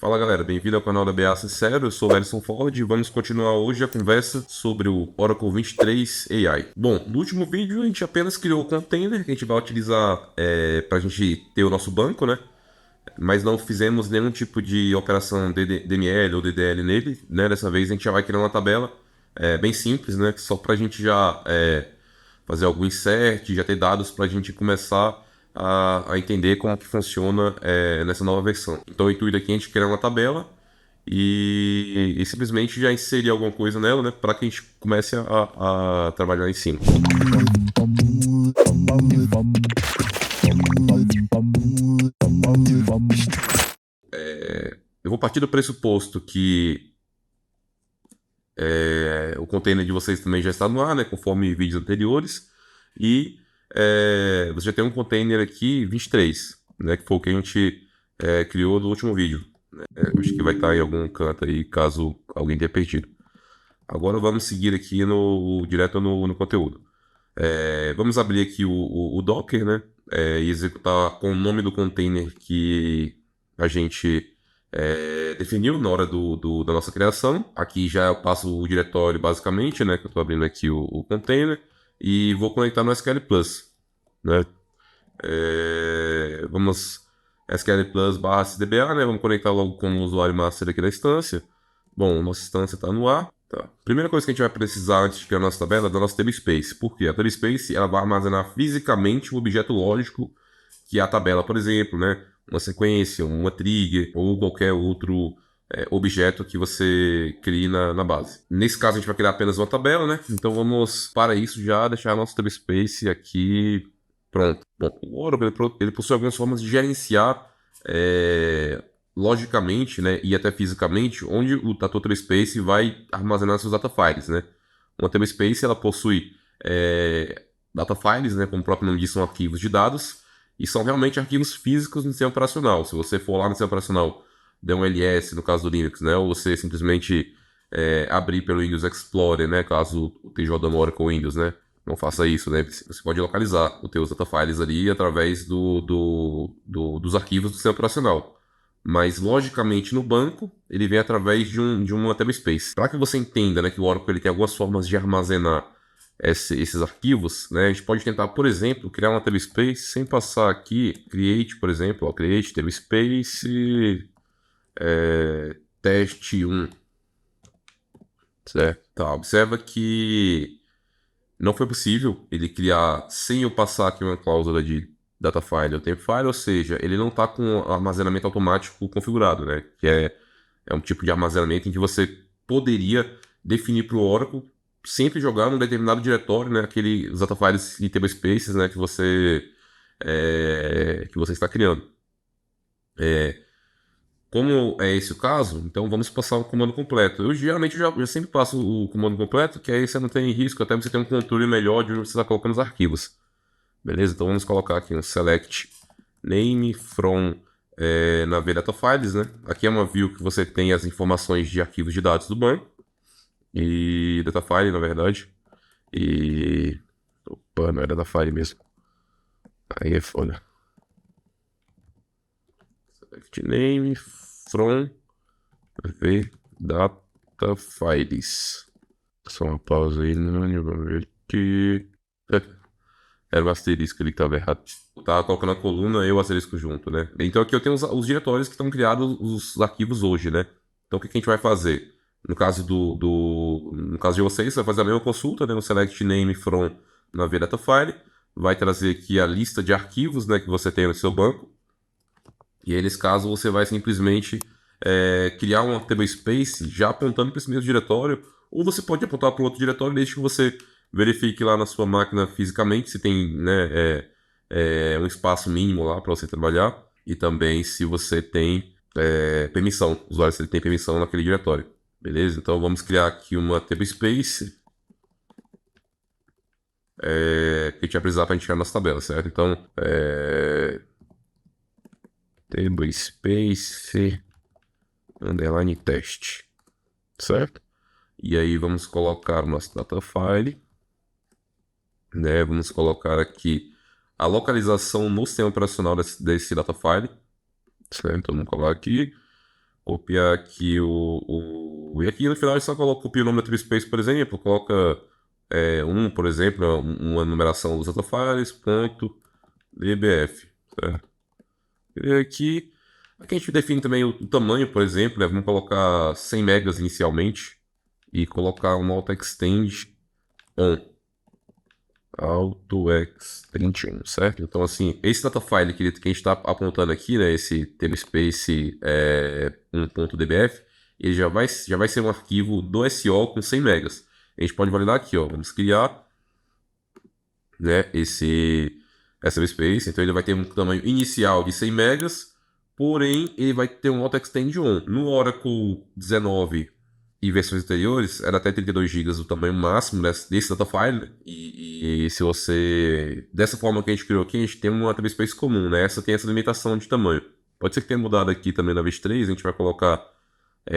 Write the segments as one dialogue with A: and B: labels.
A: Fala galera, bem-vindo ao canal da BA Sincero, eu sou o Ellison Ford e vamos continuar hoje a conversa sobre o Oracle 23 AI. Bom, no último vídeo a gente apenas criou o container que a gente vai utilizar para a gente ter o nosso banco, né? Mas não fizemos nenhum tipo de operação DML ou DDL nele, né? Dessa vez a gente já vai criar uma tabela bem simples, né? Só para a gente já fazer algum insert, já ter dados para a gente começar a entender como que funciona nessa nova versão. Então o intuito aqui é a gente criar uma tabela e simplesmente já inserir alguma coisa nela, né? Para que a gente comece a trabalhar em cima. Eu vou partir do pressuposto que o container de vocês também já está no ar, né? Conforme vídeos anteriores. E você já tem um container aqui 23, né? Que foi o que a gente criou no último vídeo. Acho que vai estar em algum canto aí, caso alguém tenha perdido. Agora vamos seguir aqui direto no conteúdo. Vamos abrir aqui o Docker, né? E executar com o nome do container que a gente definiu na hora da nossa criação. Aqui já eu passo o diretório basicamente, né? Que eu estou abrindo aqui o container e vou conectar no SQL Plus, né? Vamos SQL Plus barra CDBA, né? Vamos conectar logo com o usuário master aqui da instância. Bom, nossa instância está no ar. Tá. Primeira coisa que a gente vai precisar antes de criar a nossa tabela é da nossa table space. Por quê? A table space ela vai armazenar fisicamente o objeto lógico que é a tabela, por exemplo, né? Uma sequência, uma trigger ou qualquer outro objeto que você crie na base. Nesse caso a gente vai criar apenas uma tabela, né? Então vamos, para isso, já deixar a nossa table space aqui pronto. Bom, o Oracle ele possui algumas formas de gerenciar logicamente, né, e até fisicamente, onde o Table Space vai armazenar seus data files, né? Uma Table Space ela possui data files, né, como o próprio nome diz, são arquivos de dados e são realmente arquivos físicos no sistema operacional. Se você for lá no sistema operacional, der um ls no caso do Linux, né, ou você simplesmente abrir pelo Windows Explorer, né, caso esteja rodando Oracle Windows, né? Não faça isso, né? Você pode localizar os teus data files ali através dos arquivos do sistema operacional. Mas, logicamente, no banco, ele vem através de uma table space. Para que você entenda, né, que o Oracle ele tem algumas formas de armazenar esses arquivos, né, a gente pode tentar, por exemplo, criar uma table space sem passar aqui, create, por exemplo, ó, create table space, teste 1, certo? Tá, observa que não foi possível ele criar sem eu passar aqui uma cláusula de data file ou temp file, ou seja, ele não está com armazenamento automático configurado, né? Que é um tipo de armazenamento em que você poderia definir para o Oracle sempre jogar num determinado diretório, né? Aqueles data files e table spaces, né? Que você está criando. Como é esse o caso, então vamos passar o comando completo. Eu geralmente já sempre passo o comando completo, que aí você não tem risco, até você ter um controle melhor de onde você está colocando os arquivos. Beleza? Então vamos colocar aqui um select name from na view data files, né? Aqui é uma view que você tem as informações de arquivos de dados do banco e data file, na verdade. E opa, não é data file mesmo. Aí é foda. Select name from v data files. Só uma pausa aí, né? Vamos ver aqui. Era o asterisco ali que estava errado. Tava colocando a coluna e o asterisco junto, né? Então aqui eu tenho os diretórios que estão criados, os arquivos hoje, né? Então o que a gente vai fazer? No caso no caso de vocês, você vai fazer a mesma consulta, né? No select name from na via data file. Vai trazer aqui a lista de arquivos, né? Que você tem no seu banco. E aí, nesse caso, você vai simplesmente criar uma table space já apontando para esse mesmo diretório. Ou você pode apontar para outro diretório desde que você verifique lá na sua máquina fisicamente se tem, né, um espaço mínimo lá para você trabalhar. E também se você tem permissão, o usuário se ele tem permissão naquele diretório. Beleza? Então vamos criar aqui uma table space que a gente vai precisar para a gente criar nossa tabela, certo? Então, table space underline teste, certo? E aí vamos colocar o nosso data file, né? Vamos colocar aqui a localização no sistema operacional desse data file, certo? Então vamos colocar aqui copiar aqui e aqui no final a gente só copia o nome da TreeSpace, por exemplo, coloca por exemplo, uma numeração dos datafiles, ponto, dbf, certo? E aqui a gente define também o tamanho, por exemplo, né? Vamos colocar 100 megas inicialmente e colocar um auto-extend on. Auto-extend, certo? Então, assim, esse datafile que a gente está apontando aqui, né? Esse namespace 1.dbf, ele já vai ser um arquivo do SO com 100 megas. A gente pode validar aqui, ó. Vamos criar, né, essa namespace. Então, ele vai ter um tamanho inicial de 100 megas, porém, ele vai ter um auto-extend on. No Oracle 19 e versões anteriores, era até 32 GB o tamanho máximo desse datafile, né? E se você... Dessa forma que a gente criou aqui, a gente tem uma namespace comum, né? Essa tem essa limitação de tamanho. Pode ser que tenha mudado aqui também na vez 3, a gente vai colocar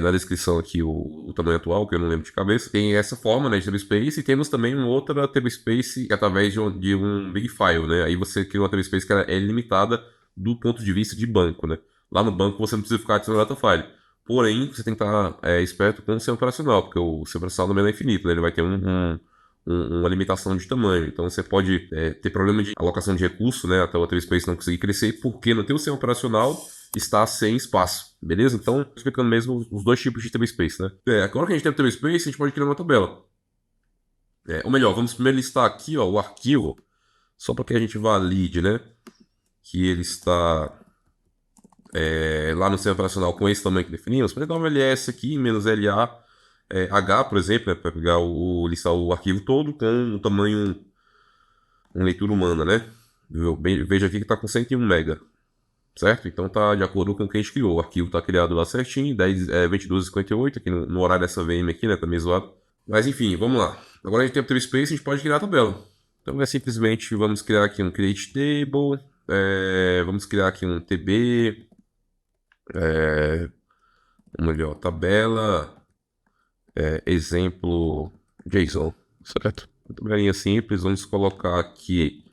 A: na descrição aqui o tamanho atual, que eu não lembro de cabeça. Tem essa forma, né, de namespace, e temos também uma outra namespace através de um big file, né? Aí você cria uma namespace que é limitada do ponto de vista de banco, né? Lá no banco você não precisa ficar adicionando datafile. Porém, você tem que estar esperto com o seu operacional, porque o seu operacional também não é infinito, né? Ele vai ter uma limitação de tamanho. Então você pode ter problema de alocação de recurso, né? Até o namespace não conseguir crescer, porque no teu sistema operacional está sem espaço, beleza? Então, explicando mesmo os dois tipos de namespace, né? Agora que a gente tem o namespace, a gente pode criar uma tabela. Ou melhor, vamos primeiro listar aqui, ó, o arquivo, só para que a gente valide, né? Que ele está lá no sistema operacional com esse tamanho que definimos. Para dar um ls aqui, menos LA, H, por exemplo, né, para pegar listar o arquivo todo com um tamanho, uma leitura humana, né? Veja aqui que está com 101 MB. Certo? Então tá de acordo com o que a gente criou. O arquivo tá criado lá certinho, 22h58, aqui no horário dessa VM aqui, né? Tá meio zoado. Mas enfim, vamos lá. Agora a gente tem o table space, a gente pode criar a tabela. Então é simplesmente, vamos criar aqui um create table, vamos criar aqui um tb, melhor, tabela, exemplo JSON, certo? Uma tabelinha simples, vamos colocar aqui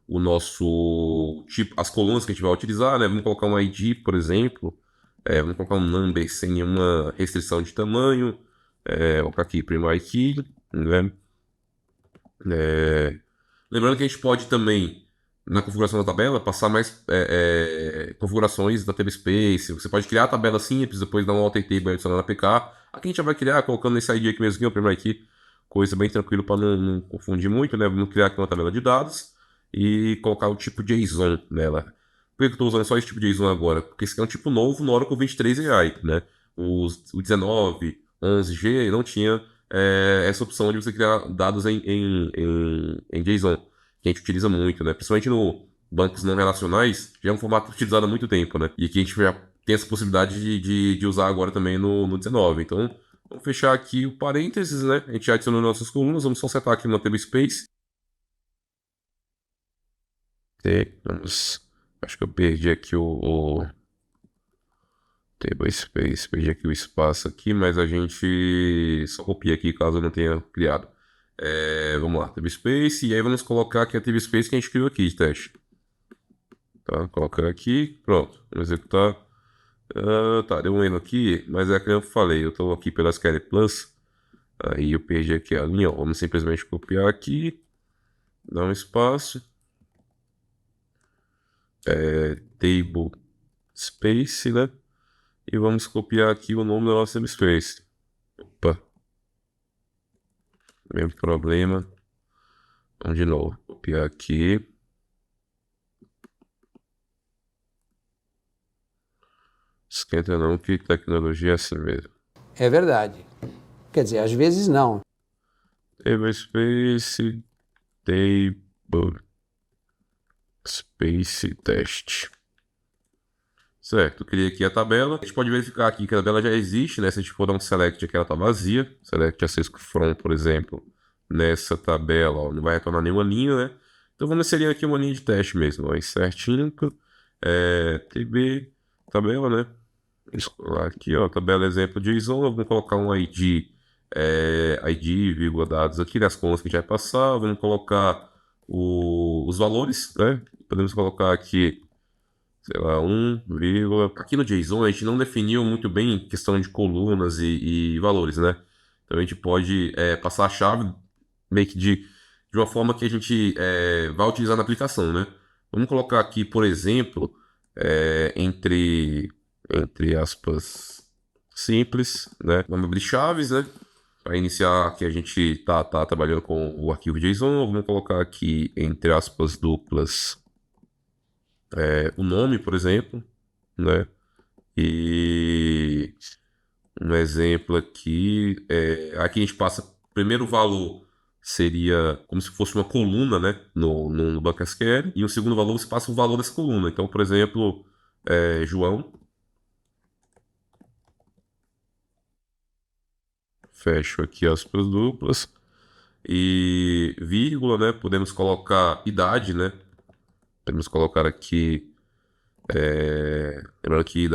A: o nosso tipo, as colunas que a gente vai utilizar, né? Vamos colocar um ID, por exemplo. Vamos colocar um number sem nenhuma restrição de tamanho. Vou colocar aqui primary key, né? Lembrando que a gente pode também, na configuração da tabela, passar mais configurações da table space. Você pode criar a tabela simples, depois dar um alter table adicionar na APK. Aqui a gente já vai criar, colocando esse ID aqui mesmo, aqui, o primary key. Coisa bem tranquila para não confundir muito, né? Vamos criar aqui uma tabela de dados e colocar o tipo JSON nela. Por que eu estou usando só esse tipo de JSON agora? Porque esse aqui é um tipo novo no Oracle 23 AI, né? O 19, 11G não tinha essa opção de você criar dados em JSON, que a gente utiliza muito, né? Principalmente no bancos não relacionais, já é um formato utilizado há muito tempo, né? E aqui a gente já tem essa possibilidade de usar agora também no 19. Então, vamos fechar aqui o parênteses, né? A gente já adicionou nossas colunas, vamos só setar aqui no table space. Acho que eu perdi aqui o table space, perdi aqui o espaço aqui, mas a gente só copia aqui caso eu não tenha criado. Vamos lá, table space, e aí vamos colocar aqui a table space que a gente criou aqui de teste. Tá, colocar aqui, pronto, vamos executar. Tá, deu um erro aqui, mas é que eu falei, eu tô aqui pela SQL Plus, aí eu perdi aqui a linha, ó, vamos simplesmente copiar aqui, dar um espaço, table space, né? E vamos copiar aqui o nome da nossa namespace. Opa, mesmo problema. Vamos de novo, copiar aqui. Esquenta não, que tecnologia é assim mesmo.
B: É verdade. Quer dizer, às vezes não.
A: Table space, table space test. Certo, eu criei aqui a tabela. A gente pode verificar aqui que a tabela já existe, né? Se a gente for dar um select aqui, ela tá vazia. Select a Cisco From, por exemplo, nessa tabela, ó, não vai retornar nenhuma linha, né? Então vamos inserir aqui uma linha de teste mesmo. Ó, insert link, tb, tabela, né? Aqui, ó, tabela exemplo de JSON. Vamos colocar um ID, ID, vírgula, dados aqui, nas colunas que a gente vai passar. Vamos colocar os valores, né? Podemos colocar aqui sei lá, 1, vírgula. Aqui no JSON a gente não definiu muito bem questão de colunas e valores, né? Então a gente pode passar a chave meio que de uma forma que a gente vai utilizar na aplicação, né? Vamos colocar aqui, por exemplo, entre aspas, simples, né? Vamos abrir chaves, né? Para iniciar aqui a gente tá trabalhando com o arquivo JSON. Vamos colocar aqui entre aspas duplas o nome, por exemplo, né? E um exemplo aqui, aqui a gente passa, primeiro valor seria como se fosse uma coluna, né? No banco SQL, e o segundo valor você passa o valor dessa coluna. Então, por exemplo, João, fecho aqui aspas duplas, e vírgula, né? Podemos colocar idade, né? Podemos colocar aqui, lembrando que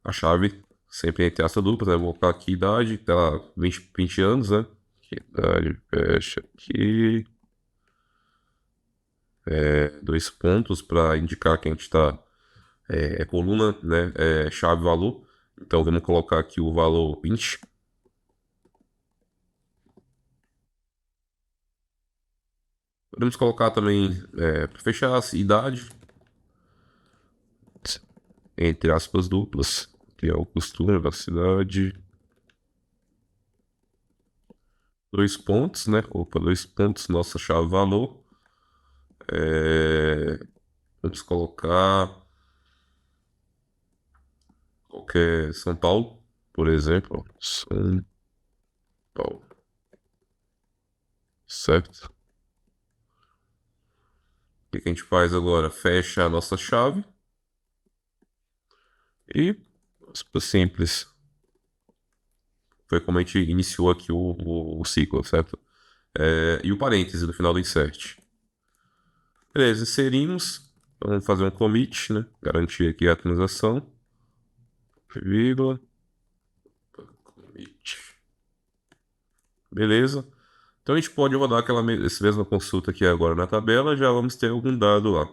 A: a chave sempre entre essa dupla, né? Vou colocar aqui idade, tá lá, 20 anos, né? Idade, fecha aqui. Dois pontos para indicar que a gente está coluna, né? Chave valor. Então vamos colocar aqui o valor 20. Podemos colocar também, para fechar, idade, entre aspas duplas, que é o costume da cidade. Dois pontos, né? Opa, dois pontos, nossa chave valor. Vamos colocar qualquer São Paulo, por exemplo. Ó, São Paulo. Certo? O que a gente faz agora? Fecha a nossa chave. E super simples. Foi como a gente iniciou aqui o ciclo, certo? E o parêntese do final do insert. Beleza, inserimos. Vamos fazer um commit, né? Garantir aqui a atualização. Vírgula. Commit. Beleza. Então a gente pode rodar essa mesma consulta aqui agora na tabela. Já vamos ter algum dado lá.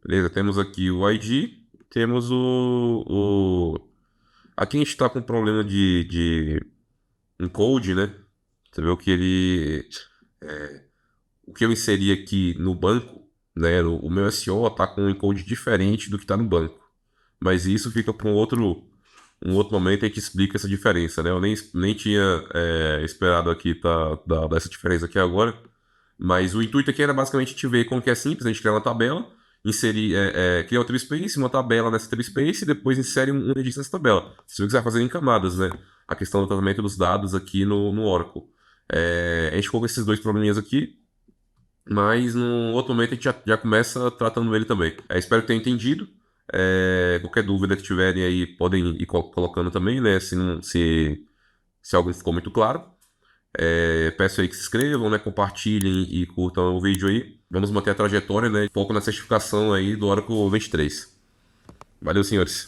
A: Beleza, temos aqui o ID. Temos aqui a gente está com problema de encode, né? Você vê o que eu inseri aqui no banco, né? O meu SEO está com um encode diferente do que está no banco. Mas isso fica para um outro momento, a gente explica essa diferença, né? Eu nem tinha esperado aqui dar essa diferença aqui agora. Mas o intuito aqui era basicamente a gente ver como que é simples, a gente criar uma tabela, inserir, criar um space, uma tabela nessa space e depois insere um registro nessa tabela. Se você quiser fazer em camadas, né? A questão do tratamento dos dados aqui no Oracle. A gente colocou esses dois probleminhas aqui, mas no outro momento a gente já começa tratando ele também. Espero que tenham entendido. Qualquer dúvida que tiverem aí, podem ir colocando também, né? Se algo ficou muito claro. Peço aí que se inscrevam, né? Compartilhem e curtam o vídeo aí. Vamos manter a trajetória, né? Foco na certificação aí do Oracle 23. Valeu, senhores.